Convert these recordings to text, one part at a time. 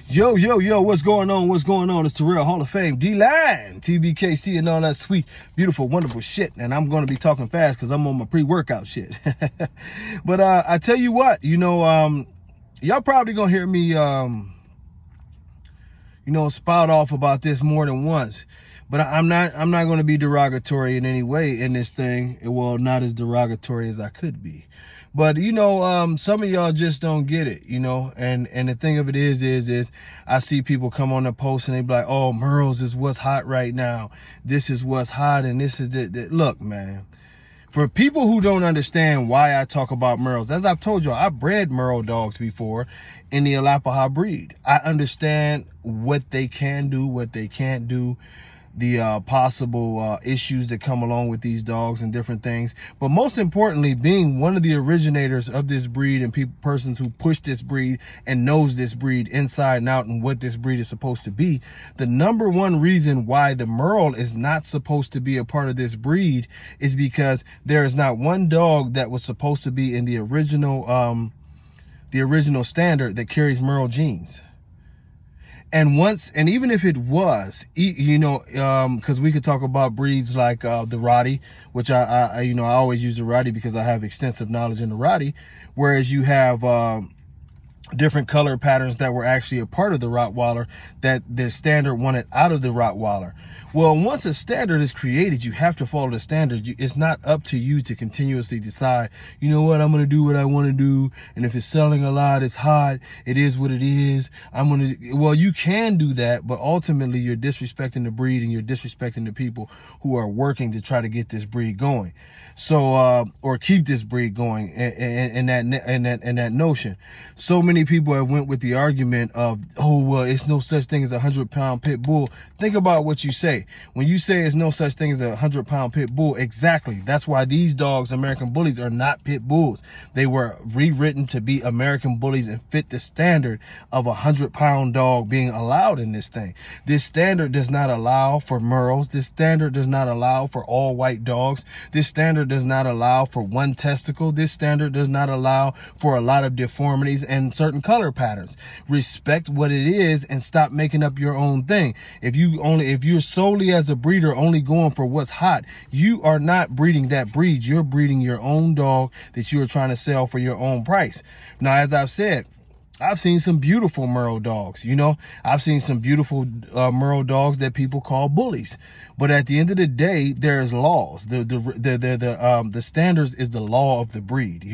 Yo, what's going on? What's going on? It's the real Hall of Fame, D-Line, tbkc, and all that sweet, beautiful, wonderful shit. And I'm going to be talking fast because I'm on my pre-workout shit. But I tell you what, y'all probably going to hear me, spout off about this more than once. But I'm not going to be derogatory in any way in this thing. Well, not as derogatory as I could be. But, some of y'all just don't get it, and the thing of it is I see people come on the post and they be like, oh, Merles is what's hot right now. This is what's hot. And this is Look, man, for people who don't understand why I talk about Merles, as I've told you, I bred Merle dogs before in the Arapaho breed. I understand what they can do, what they can't do, the possible issues that come along with these dogs and different things. But most importantly, being one of the originators of this breed and persons who push this breed and knows this breed inside and out and what this breed is supposed to be, the number one reason why the Merle is not supposed to be a part of this breed is because there is not one dog that was supposed to be in the original standard that carries Merle genes. And even if it was, because we could talk about breeds like the Rottie, which I always use the Rottie because I have extensive knowledge in the Rottie, whereas you have different color patterns that were actually a part of the Rottweiler that the standard wanted out of the Rottweiler. Well, once a standard is created, you have to follow the standard. It's not up to you to continuously decide, you know what, I'm going to do what I want to do. And if it's selling a lot, it's hot, it is what it is. Well, you can do that, but ultimately you're disrespecting the breed and you're disrespecting the people who are working to try to get this breed going. So, or keep this breed going and that notion. So many people have went with the argument of, oh, well, it's no such thing as a 100-pound pit bull. Think about what you say. When you say there's no such thing as a 100-pound pit bull, exactly. That's why these dogs, American bullies, are not pit bulls. They were rewritten to be American bullies and fit the standard of a 100-pound dog being allowed in this thing. This standard does not allow for Merles. This standard does not allow for all white dogs. This standard does not allow for one testicle. This standard does not allow for a lot of deformities and certain color patterns. Respect what it is and stop making up your own thing. If you're solely as a breeder only going for what's hot, you are not breeding that breed. You're breeding your own dog that you are trying to sell for your own price. Now, as I've said, I've seen some beautiful Merle dogs. I've seen some beautiful Merle dogs that people call bullies. But at the end of the day, there's laws. The standards is the law of the breed.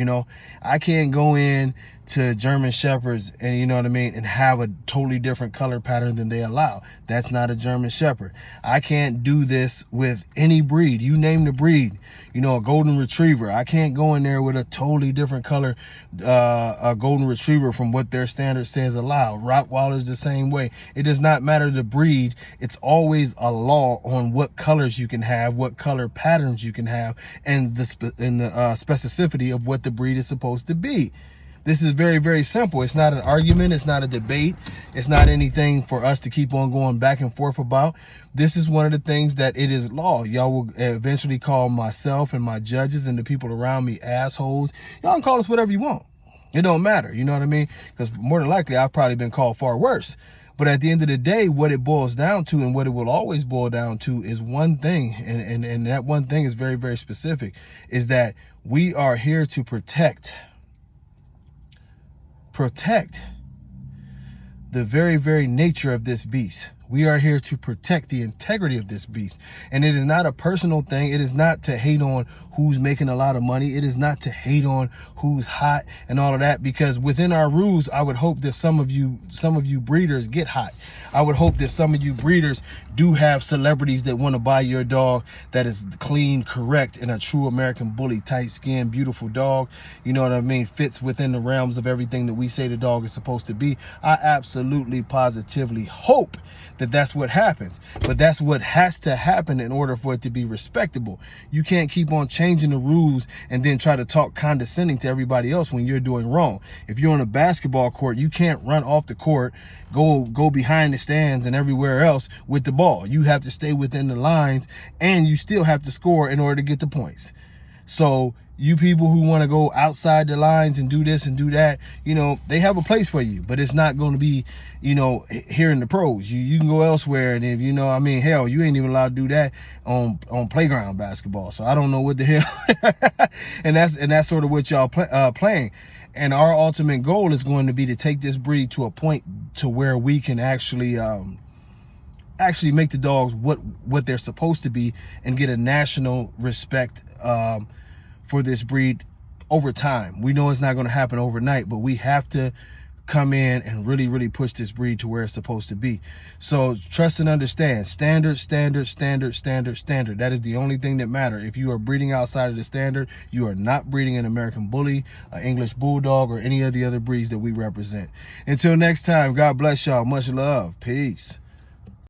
I can't go in to German Shepherds and and have a totally different color pattern than they allow. That's not a German Shepherd. I can't do this with any breed. You name the breed, a golden retriever. I can't go in there with a totally different color, a golden retriever from what their standard says allow. Rottweiler's the same way. It does not matter the breed. It's always a law on what colors you can have, what color patterns you can have, and the specificity of what the breed is supposed to be. This is very, very simple. It's not an argument. It's not a debate. It's not anything for us to keep on going back and forth about. This is one of the things that it is law. Y'all will eventually call myself and my judges and the people around me assholes. Y'all can call us whatever you want. It don't matter. You know what I mean? Because more than likely, I've probably been called far worse. But at the end of the day, what it boils down to and what it will always boil down to is one thing. And that one thing is very, very specific, is that we are here to protect the very, very nature of this beast. We are here to protect the integrity of this beast. And it is not a personal thing. It is not to hate on who's making a lot of money. It is not to hate on who's hot and all of that, because within our rules, I would hope that some of you breeders get hot. I would hope that some of you breeders do have celebrities that want to buy your dog that is clean, correct, and a true American bully, tight skin, beautiful dog. You know what I mean? Fits within the realms of everything that we say the dog is supposed to be. I absolutely, positively hope that that's what happens. But that's what has to happen in order for it to be respectable. You can't keep on changing the rules and then try to talk condescending to everybody else when you're doing wrong. If you're on a basketball court, you can't run off the court, go behind the stands and everywhere else with the ball. You have to stay within the lines, and you still have to score in order to get the points. So You people who want to go outside the lines and do this and do that, you know, they have a place for you, but it's not going to be, you know, here in the pros. You can go elsewhere, and if, you know, I mean, hell, you ain't even allowed to do that on playground basketball. So I don't know what the hell. and that's sort of what y'all playing. And our ultimate goal is going to be to take this breed to a point to where we can actually make the dogs what they're supposed to be, and get a national respect for this breed over time. We know it's not going to happen overnight, but we have to come in and really push this breed to where it's supposed to be. So trust and understand, standard. That is the only thing that matters. If you are breeding outside of the standard, you are not breeding an American Bully, an English Bulldog, or any of the other breeds that we represent. Until next time, God bless y'all. Much love. Peace.